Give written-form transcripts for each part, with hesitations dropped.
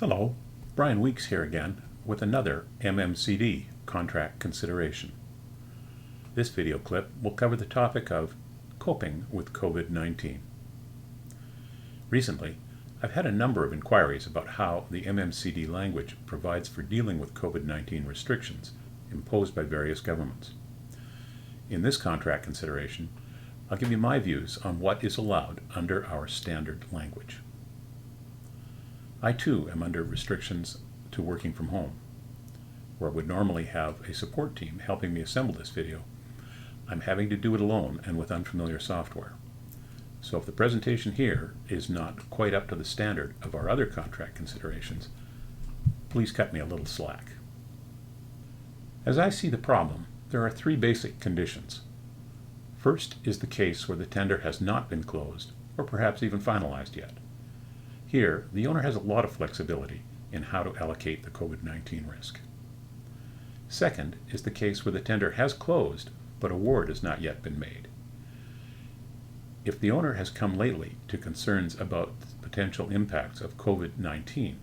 Hello, Brian Weeks here again with another MMCD contract consideration. This video clip will cover the topic of coping with COVID-19. Recently, I've had a number of inquiries about how the MMCD language provides for dealing with COVID-19 restrictions imposed by various governments. In this contract consideration, I'll give you my views on what is allowed under our standard language. I too am under restrictions to working from home. Where I would normally have a support team helping me assemble this video, I'm having to do it alone and with unfamiliar software. So if the presentation here is not quite up to the standard of our other contract considerations, please cut me a little slack. As I see the problem, there are three basic conditions. First is the case where the tender has not been closed or perhaps even finalized yet. Here, the owner has a lot of flexibility in how to allocate the COVID-19 risk. Second is the case where the tender has closed, but award has not yet been made. If the owner has come lately to concerns about the potential impacts of COVID-19,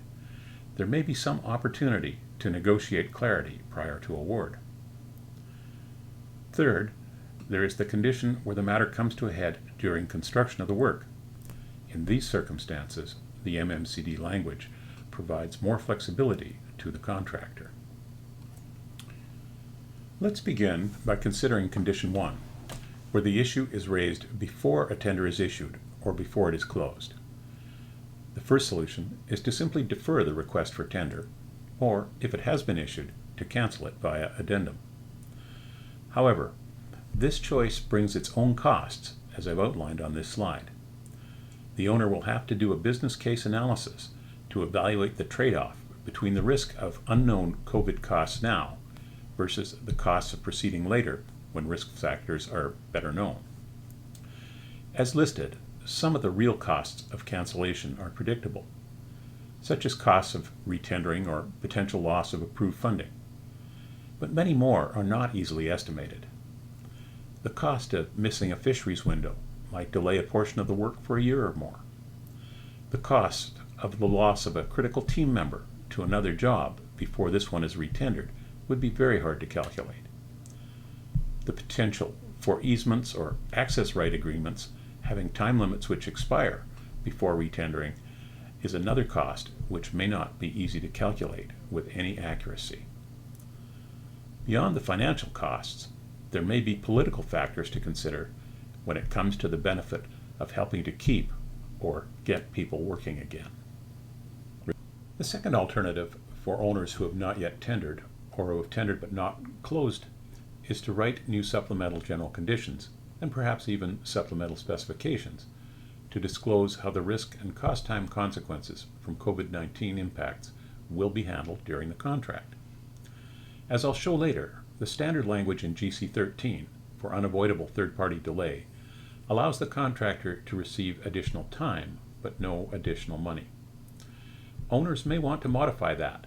there may be some opportunity to negotiate clarity prior to award. Third, there is the condition where the matter comes to a head during construction of the work. In these circumstances, the MMCD language provides more flexibility to the contractor. Let's begin by considering condition 1, where the issue is raised before a tender is issued or before it is closed. The first solution is to simply defer the request for tender, or if it has been issued, to cancel it via addendum. However, this choice brings its own costs, as I've outlined on this slide. The owner will have to do a business case analysis to evaluate the trade-off between the risk of unknown COVID costs now versus the costs of proceeding later when risk factors are better known. As listed, some of the real costs of cancellation are predictable, such as costs of retendering or potential loss of approved funding. But many more are not easily estimated. The cost of missing a fisheries window might delay a portion of the work for a year or more. The cost of the loss of a critical team member to another job before this one is retendered would be very hard to calculate. The potential for easements or access right agreements having time limits which expire before retendering is another cost which may not be easy to calculate with any accuracy. Beyond the financial costs, there may be political factors to consider when it comes to the benefit of helping to keep or get people working again. The second alternative for owners who have not yet tendered or who have tendered but not closed is to write new supplemental general conditions and perhaps even supplemental specifications to disclose how the risk and cost time consequences from COVID-19 impacts will be handled during the contract. As I'll show later, the standard language in GC 13 for unavoidable third-party delay allows the contractor to receive additional time, but no additional money. Owners may want to modify that,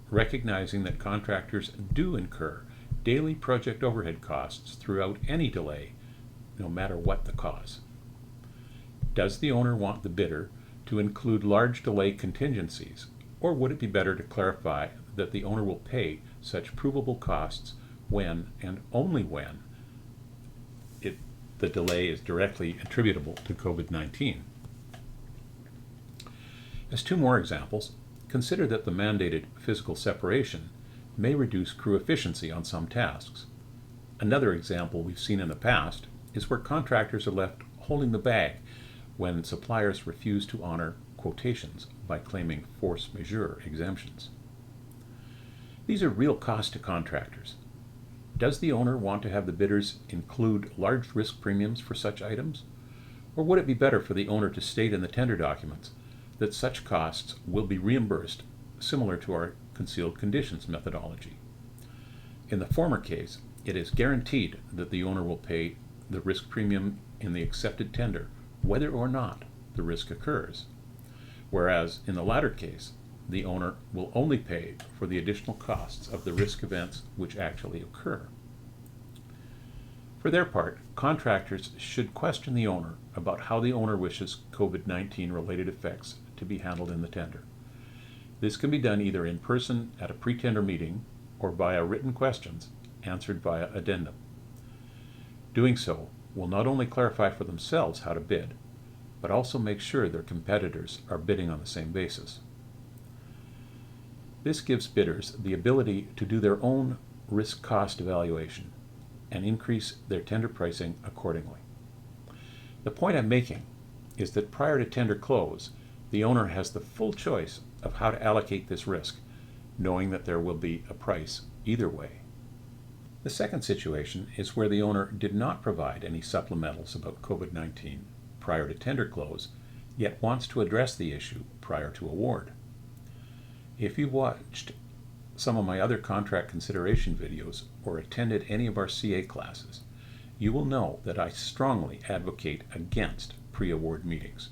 recognizing that contractors do incur daily project overhead costs throughout any delay, no matter what the cause. Does the owner want the bidder to include large delay contingencies, or would it be better to clarify that the owner will pay such provable costs when and only when the delay is directly attributable to COVID-19. As two more examples, consider that the mandated physical separation may reduce crew efficiency on some tasks. Another example we've seen in the past is where contractors are left holding the bag when suppliers refuse to honor quotations by claiming force majeure exemptions. These are real costs to contractors. Does the owner want to have the bidders include large risk premiums for such items? Or would it be better for the owner to state in the tender documents that such costs will be reimbursed, similar to our concealed conditions methodology? In the former case, it is guaranteed that the owner will pay the risk premium in the accepted tender, whether or not the risk occurs. Whereas in the latter case, the owner will only pay for the additional costs of the risk events which actually occur. For their part, contractors should question the owner about how the owner wishes COVID-19 related effects to be handled in the tender. This can be done either in person at a pre-tender meeting or via written questions answered via addendum. Doing so will not only clarify for themselves how to bid, but also make sure their competitors are bidding on the same basis. This gives bidders the ability to do their own risk-cost evaluation and increase their tender pricing accordingly. The point I'm making is that prior to tender close, the owner has the full choice of how to allocate this risk, knowing that there will be a price either way. The second situation is where the owner did not provide any supplementals about COVID-19 prior to tender close, yet wants to address the issue prior to award. If you've watched some of my other contract consideration videos or attended any of our CA classes, you will know that I strongly advocate against pre-award meetings.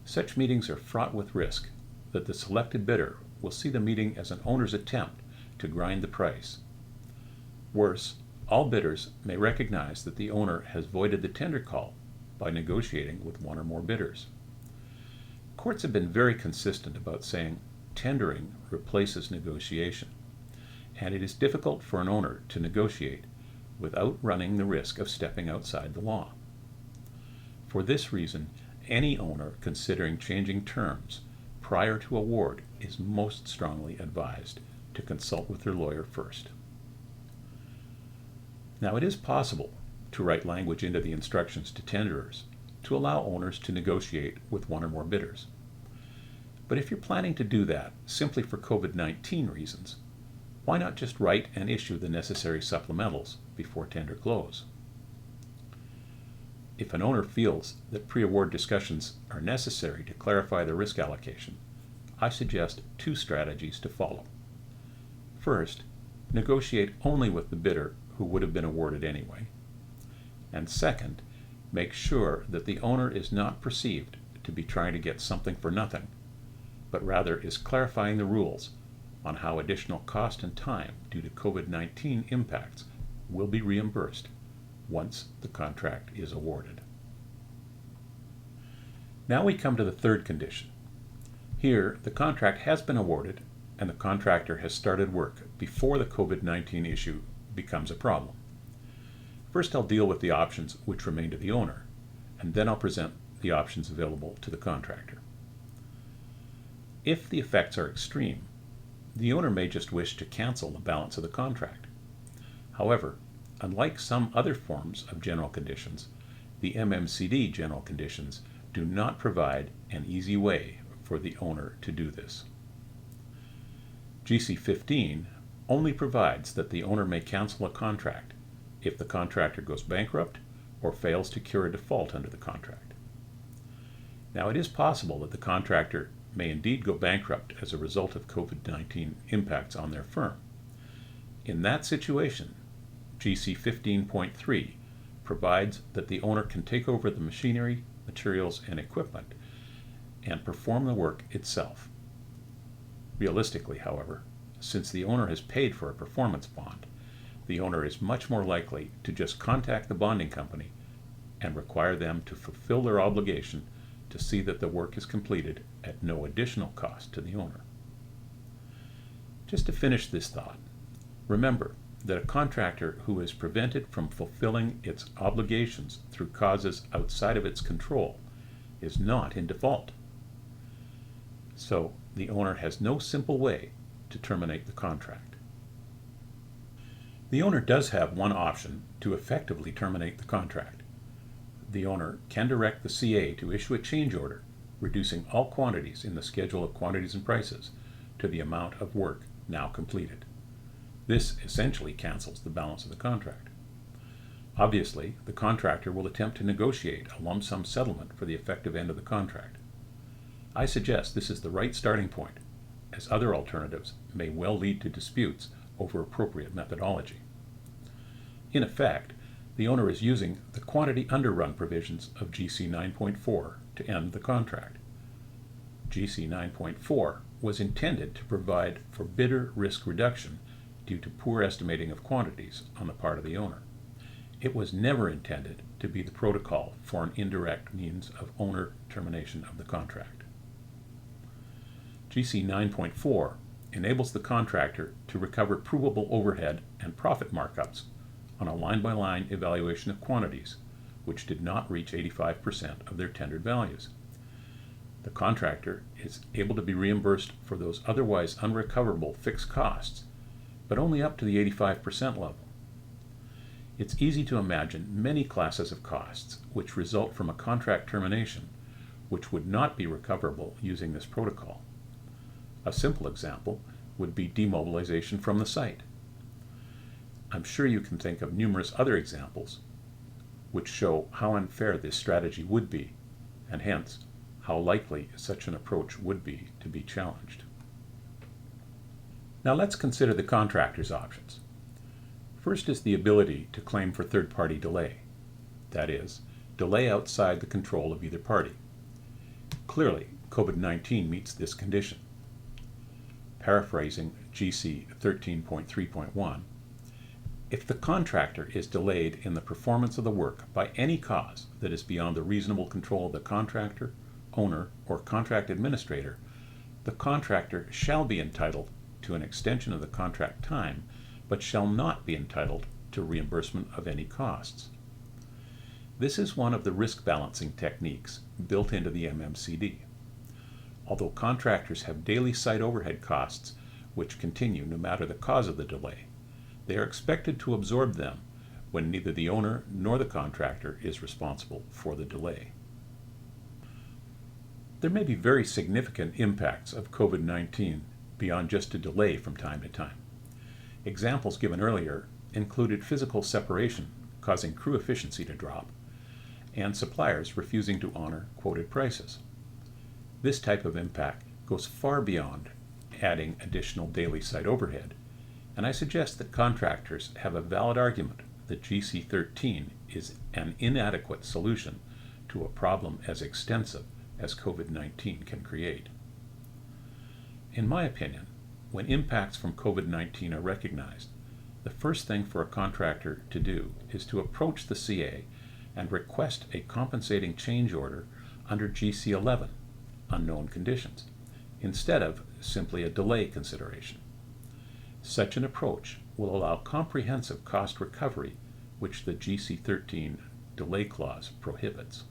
Such meetings are fraught with risk that the selected bidder will see the meeting as an owner's attempt to grind the price. Worse, all bidders may recognize that the owner has voided the tender call by negotiating with one or more bidders. Courts have been very consistent about saying tendering replaces negotiation, and it is difficult for an owner to negotiate without running the risk of stepping outside the law. For this reason, any owner considering changing terms prior to award is most strongly advised to consult with their lawyer first. Now, it is possible to write language into the instructions to tenderers to allow owners to negotiate with one or more bidders. But if you're planning to do that simply for COVID-19 reasons, why not just write and issue the necessary supplementals before tender close? If an owner feels that pre-award discussions are necessary to clarify the risk allocation, I suggest two strategies to follow. First, negotiate only with the bidder who would have been awarded anyway. And second, make sure that the owner is not perceived to be trying to get something for nothing, but rather is clarifying the rules on how additional cost and time due to COVID-19 impacts will be reimbursed once the contract is awarded. Now we come to the third condition. Here, the contract has been awarded and the contractor has started work before the COVID-19 issue becomes a problem. First, I'll deal with the options which remain to the owner, and then I'll present the options available to the contractor. If the effects are extreme, the owner may just wish to cancel the balance of the contract. However, unlike some other forms of general conditions, the MMCD general conditions do not provide an easy way for the owner to do this. GC 15 only provides that the owner may cancel a contract if the contractor goes bankrupt or fails to cure a default under the contract. Now, it is possible that the contractor may indeed go bankrupt as a result of COVID-19 impacts on their firm. In that situation, GC 15.3 provides that the owner can take over the machinery, materials, and equipment and perform the work itself. Realistically, however, since the owner has paid for a performance bond, the owner is much more likely to just contact the bonding company and require them to fulfill their obligation to see that the work is completed at no additional cost to the owner. Just to finish this thought, remember that a contractor who is prevented from fulfilling its obligations through causes outside of its control is not in default. So the owner has no simple way to terminate the contract. The owner does have one option to effectively terminate the contract. The owner can direct the CA to issue a change order, reducing all quantities in the schedule of quantities and prices to the amount of work now completed. This essentially cancels the balance of the contract. Obviously, the contractor will attempt to negotiate a lump sum settlement for the effective end of the contract. I suggest this is the right starting point, as other alternatives may well lead to disputes over appropriate methodology. In effect, the owner is using the quantity underrun provisions of GC 9.4 to end the contract. GC 9.4 was intended to provide for bidder risk reduction due to poor estimating of quantities on the part of the owner. It was never intended to be the protocol for an indirect means of owner termination of the contract. GC 9.4 enables the contractor to recover provable overhead and profit markups on a line-by-line evaluation of quantities which did not reach 85% of their tendered values. The contractor is able to be reimbursed for those otherwise unrecoverable fixed costs, but only up to the 85% level. It's easy to imagine many classes of costs which result from a contract termination which would not be recoverable using this protocol. A simple example would be demobilization from the site. I'm sure you can think of numerous other examples which show how unfair this strategy would be, and hence how likely such an approach would be to be challenged. Now let's consider the contractor's options. First is the ability to claim for third-party delay, that is, delay outside the control of either party. Clearly, COVID-19 meets this condition. Paraphrasing GC 13.3.1, if the contractor is delayed in the performance of the work by any cause that is beyond the reasonable control of the contractor, owner, or contract administrator, the contractor shall be entitled to an extension of the contract time, but shall not be entitled to reimbursement of any costs. This is one of the risk balancing techniques built into the MMCD. Although contractors have daily site overhead costs which continue no matter the cause of the delay, they are expected to absorb them when neither the owner nor the contractor is responsible for the delay. There may be very significant impacts of COVID-19 beyond just a delay from time to time. Examples given earlier included physical separation causing crew efficiency to drop, and suppliers refusing to honor quoted prices. This type of impact goes far beyond adding additional daily site overhead, and I suggest that contractors have a valid argument that GC 13 is an inadequate solution to a problem as extensive as COVID-19 can create. In my opinion, when impacts from COVID-19 are recognized, the first thing for a contractor to do is to approach the CA and request a compensating change order under GC 11, unknown conditions, instead of simply a delay consideration. Such an approach will allow comprehensive cost recovery, which the GC 13 delay clause prohibits.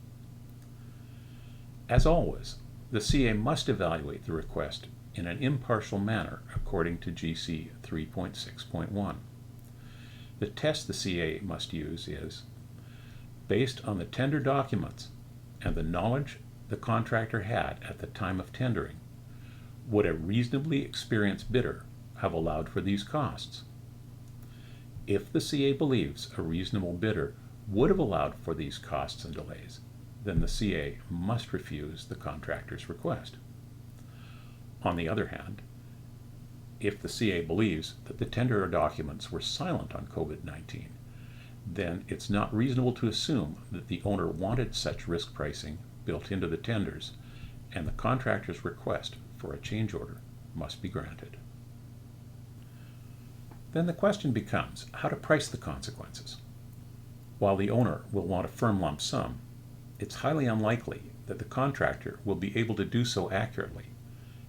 As always, the CA must evaluate the request in an impartial manner according to GC 3.6.1. The test the CA must use is, based on the tender documents and the knowledge the contractor had at the time of tendering, would a reasonably experienced bidder have allowed for these costs? If the CA believes a reasonable bidder would have allowed for these costs and delays, then the CA must refuse the contractor's request. On the other hand, if the CA believes that the tender documents were silent on COVID-19, then it's not reasonable to assume that the owner wanted such risk pricing built into the tenders, and the contractor's request for a change order must be granted. Then the question becomes how to price the consequences. While the owner will want a firm lump sum, it's highly unlikely that the contractor will be able to do so accurately,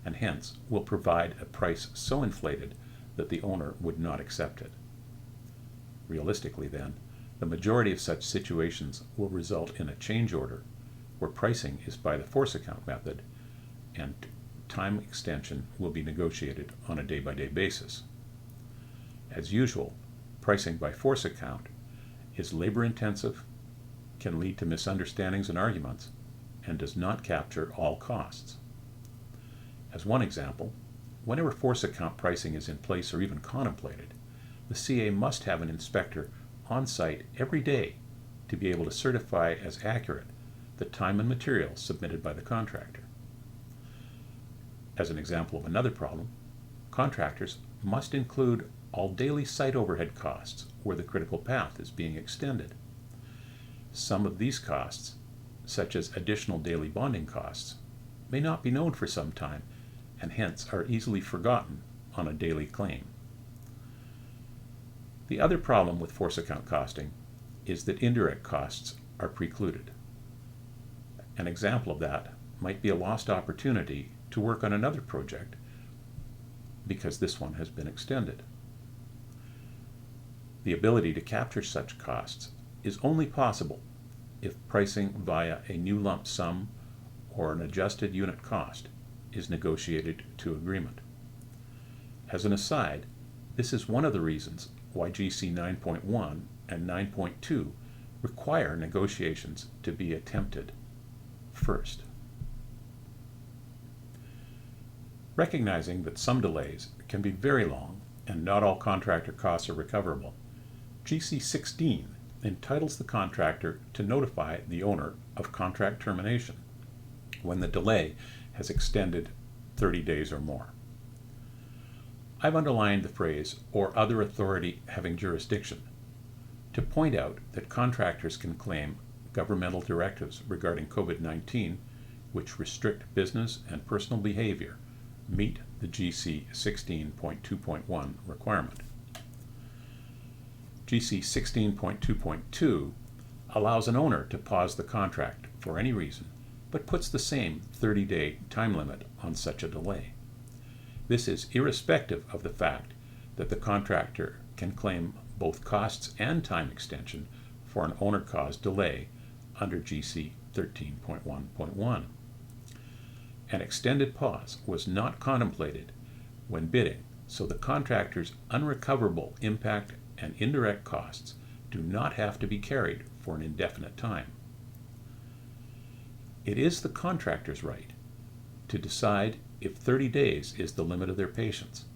and hence will provide a price so inflated that the owner would not accept it. Realistically then, the majority of such situations will result in a change order where pricing is by the force account method and time extension will be negotiated on a day-by-day basis. As usual, pricing by force account is labor-intensive, can lead to misunderstandings and arguments, and does not capture all costs. As one example, whenever force account pricing is in place or even contemplated, the CA must have an inspector on site every day to be able to certify as accurate the time and material submitted by the contractor. As an example of another problem, contractors must include all daily site overhead costs where the critical path is being extended. Some of these costs, such as additional daily bonding costs, may not be known for some time and hence are easily forgotten on a daily claim. The other problem with force account costing is that indirect costs are precluded. An example of that might be a lost opportunity to work on another project because this one has been extended. The ability to capture such costs is only possible if pricing via a new lump sum or an adjusted unit cost is negotiated to agreement. As an aside, this is one of the reasons why GC 9.1 and 9.2 require negotiations to be attempted first. Recognizing that some delays can be very long and not all contractor costs are recoverable, GC 16 entitles the contractor to notify the owner of contract termination when the delay has extended 30 days or more. I've underlined the phrase "or other authority having jurisdiction" to point out that contractors can claim governmental directives regarding COVID-19 which restrict business and personal behavior meet the GC 16.2.1 requirement. GC 16.2.2 allows an owner to pause the contract for any reason, but puts the same 30-day time limit on such a delay. This is irrespective of the fact that the contractor can claim both costs and time extension for an owner-caused delay under GC 13.1.1. An extended pause was not contemplated when bidding, so the contractor's unrecoverable impact and indirect costs do not have to be carried for an indefinite time. It is the contractor's right to decide if 30 days is the limit of their patience,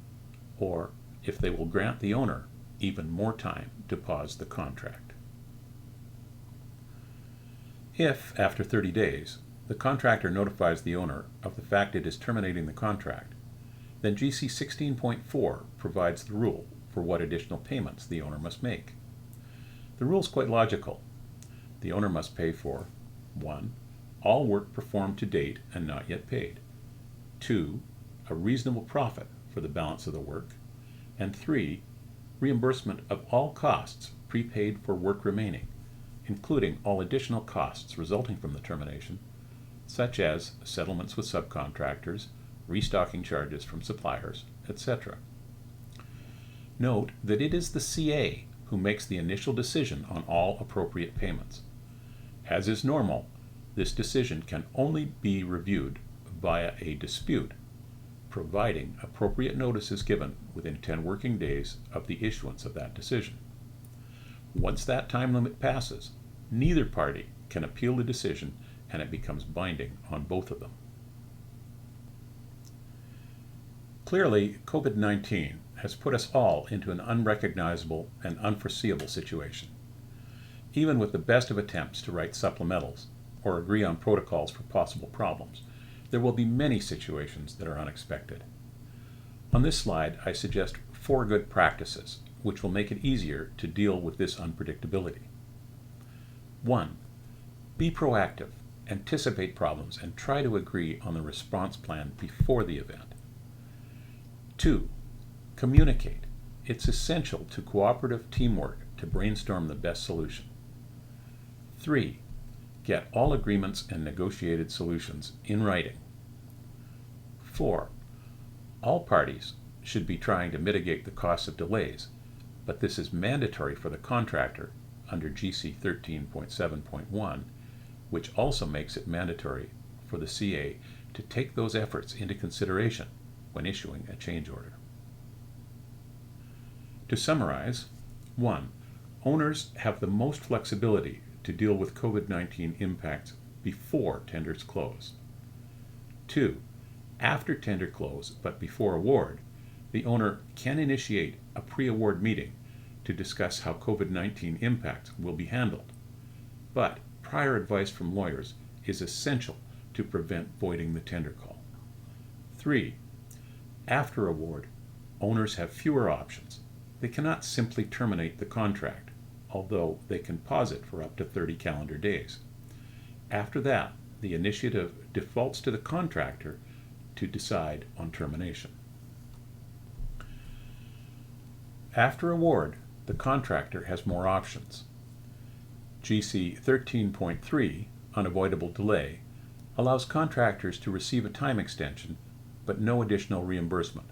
or if they will grant the owner even more time to pause the contract. If, after 30 days, the contractor notifies the owner of the fact it is terminating the contract, then GC 16.4 provides the rule for what additional payments the owner must make. The rule is quite logical. The owner must pay for 1. All work performed to date and not yet paid, 2. A reasonable profit for the balance of the work, and 3. Reimbursement of all costs prepaid for work remaining, including all additional costs resulting from the termination, such as settlements with subcontractors, restocking charges from suppliers, etc. Note that it is the CA who makes the initial decision on all appropriate payments. As is normal, this decision can only be reviewed via a dispute, providing appropriate notice is given within 10 working days of the issuance of that decision. Once that time limit passes, neither party can appeal the decision and it becomes binding on both of them. Clearly, COVID-19 has put us all into an unrecognizable and unforeseeable situation. Even with the best of attempts to write supplementals or agree on protocols for possible problems, there will be many situations that are unexpected. On this slide, I suggest 4 good practices which will make it easier to deal with this unpredictability. 1. Be proactive, anticipate problems, and try to agree on the response plan before the event. 2. Communicate. It's essential to cooperative teamwork to brainstorm the best solution. 3. Get all agreements and negotiated solutions in writing. 4. All parties should be trying to mitigate the costs of delays, but this is mandatory for the contractor under GC 13.7.1, which also makes it mandatory for the CA to take those efforts into consideration when issuing a change order. To summarize, 1. Owners have the most flexibility to deal with COVID-19 impacts before tenders close. 2. After tender close, but before award, the owner can initiate a pre-award meeting to discuss how COVID-19 impacts will be handled. But prior advice from lawyers is essential to prevent voiding the tender call. 3. After award, owners have fewer options. They cannot simply terminate the contract, although they can pause it for up to 30 calendar days. After that, the initiative defaults to the contractor to decide on termination. After award, the contractor has more options. GC 13.3, Unavoidable Delay, allows contractors to receive a time extension but no additional reimbursement.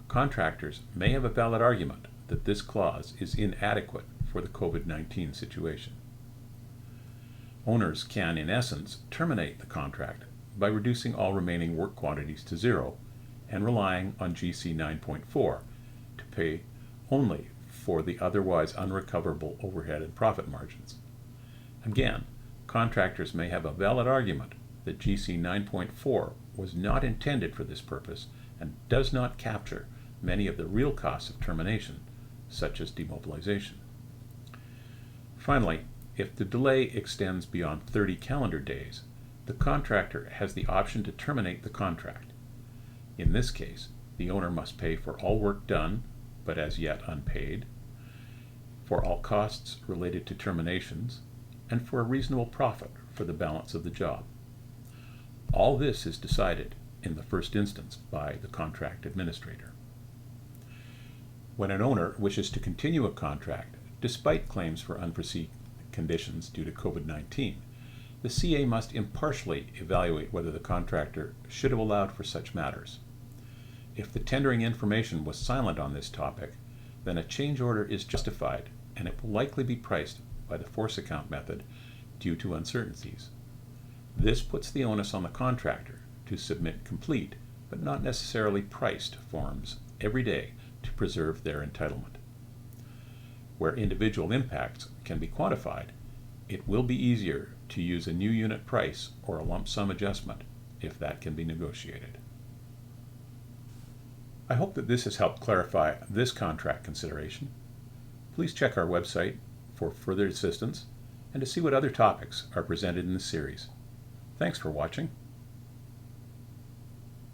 Contractors may have a valid argument that this clause is inadequate for the COVID-19 situation. Owners can, in essence, terminate the contract by reducing all remaining work quantities to zero and relying on GC 9.4 to pay only for the otherwise unrecoverable overhead and profit margins. Again, contractors may have a valid argument that GC 9.4 was not intended for this purpose and does not capture many of the real costs of termination, such as demobilization. Finally, if the delay extends beyond 30 calendar days, the contractor has the option to terminate the contract. In this case, the owner must pay for all work done, but as yet unpaid, for all costs related to terminations, and for a reasonable profit for the balance of the job. All this is decided in the first instance by the contract administrator. When an owner wishes to continue a contract, despite claims for unforeseen conditions due to COVID-19, the CA must impartially evaluate whether the contractor should have allowed for such matters. If the tendering information was silent on this topic, then a change order is justified and it will likely be priced by the force account method due to uncertainties. This puts the onus on the contractor to submit complete, but not necessarily priced, forms every day to preserve their entitlement. Where individual impacts can be quantified, it will be easier to use a new unit price or a lump sum adjustment if that can be negotiated. I hope that this has helped clarify this contract consideration. Please check our website for further assistance and to see what other topics are presented in this series. Thanks for watching.